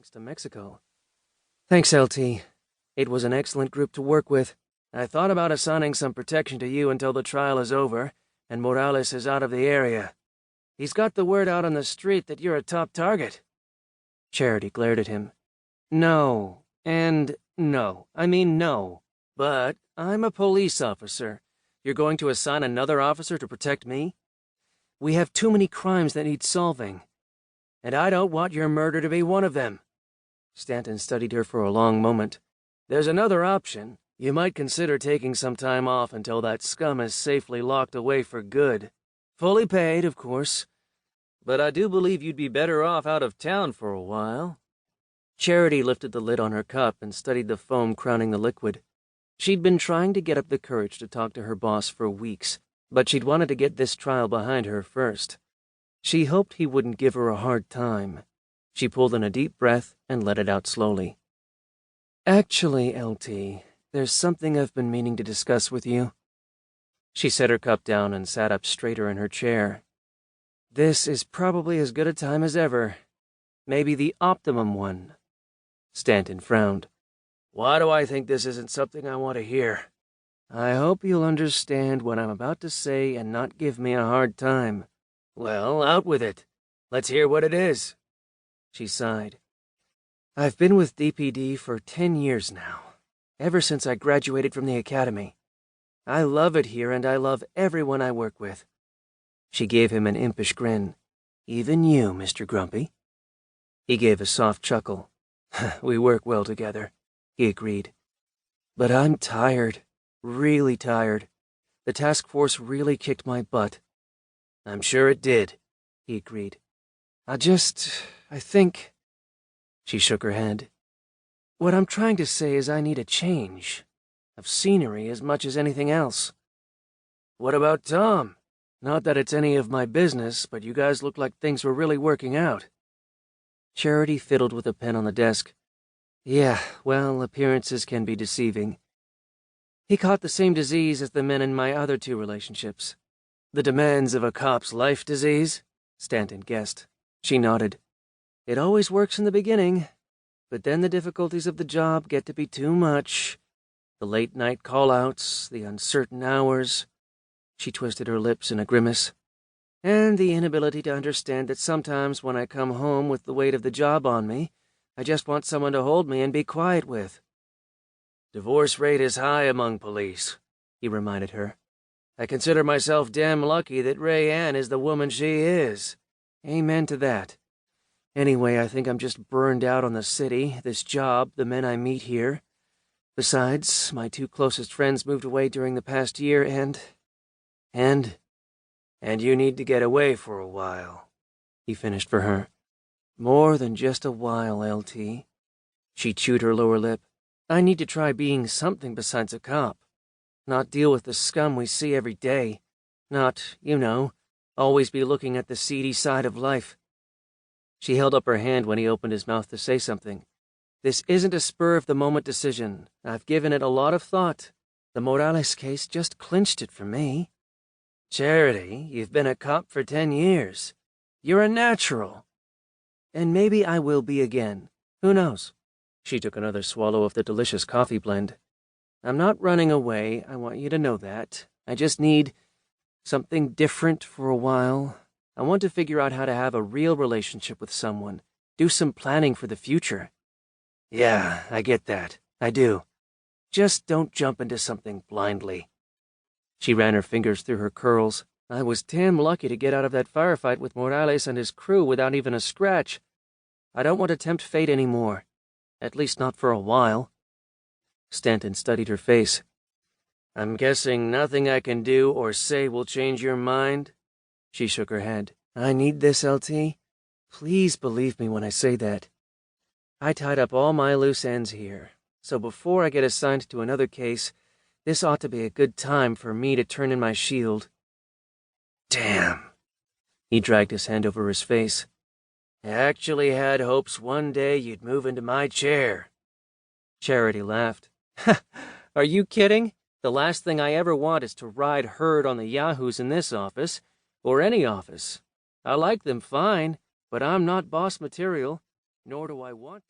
to Mexico. Thanks, LT. It was an excellent group to work with. I thought about assigning some protection to you until the trial is over and Morales is out of the area. He's got the word out on the street that you're a top target. Charity glared at him. No, and no. I mean no. But I'm a police officer. You're going to assign another officer to protect me? We have too many crimes that need solving. And I don't want your murder to be one of them. Stanton studied her for a long moment. There's another option. You might consider taking some time off until that scum is safely locked away for good. Fully paid, of course. But I do believe you'd be better off out of town for a while. Charity lifted the lid on her cup and studied the foam crowning the liquid. She'd been trying to get up the courage to talk to her boss for weeks, but she'd wanted to get this trial behind her first. She hoped he wouldn't give her a hard time. She pulled in a deep breath and let it out slowly. Actually, LT, there's something I've been meaning to discuss with you. She set her cup down and sat up straighter in her chair. This is probably as good a time as ever. Maybe the optimum one. Stanton frowned. Why do I think this isn't something I want to hear? I hope you'll understand what I'm about to say and not give me a hard time. Well, out with it. Let's hear what it is. She sighed. I've been with DPD for 10 years now, ever since I graduated from the academy. I love it here and I love everyone I work with. She gave him an impish grin. Even you, Mr. Grumpy. He gave a soft chuckle. We work well together, he agreed. But I'm tired, really tired. The task force really kicked my butt. I'm sure it did, he agreed. I think... She shook her head. What I'm trying to say is I need a change. Of scenery as much as anything else. What about Tom? Not that it's any of my business, but you guys look like things were really working out. Charity fiddled with a pen on the desk. Yeah, well, appearances can be deceiving. He caught the same disease as the men in my other two relationships. The demands of a cop's life disease? Stanton guessed. She nodded. It always works in the beginning, but then the difficulties of the job get to be too much. The late-night call-outs, the uncertain hours. She twisted her lips in a grimace. And the inability to understand that sometimes when I come home with the weight of the job on me, I just want someone to hold me and be quiet with. Divorce rate is high among police, he reminded her. I consider myself damn lucky that Ray Ann is the woman she is. Amen to that. Anyway, I think I'm just burned out on the city, this job, the men I meet here. Besides, my two closest friends moved away during the past year and you need to get away for a while, he finished for her. More than just a while, LT. She chewed her lower lip. I need to try being something besides a cop. Not deal with the scum we see every day. Not, always be looking at the seedy side of life. She held up her hand when he opened his mouth to say something. This isn't a spur-of-the-moment decision. I've given it a lot of thought. The Morales case just clinched it for me. Charity, you've been a cop for 10 years. You're a natural. And maybe I will be again. Who knows? She took another swallow of the delicious coffee blend. I'm not running away, I want you to know that. I just need something different for a while. I want to figure out how to have a real relationship with someone. Do some planning for the future. Yeah, I get that. I do. Just don't jump into something blindly. She ran her fingers through her curls. I was damn lucky to get out of that firefight with Morales and his crew without even a scratch. I don't want to tempt fate anymore. At least not for a while. Stanton studied her face. I'm guessing nothing I can do or say will change your mind? She shook her head. I need this, LT. Please believe me when I say that. I tied up all my loose ends here, so before I get assigned to another case, this ought to be a good time for me to turn in my shield. Damn. He dragged his hand over his face. I actually had hopes one day you'd move into my chair. Charity laughed. Are you kidding? The last thing I ever want is to ride herd on the yahoos in this office, or any office. I like them fine, but I'm not boss material, nor do I want to.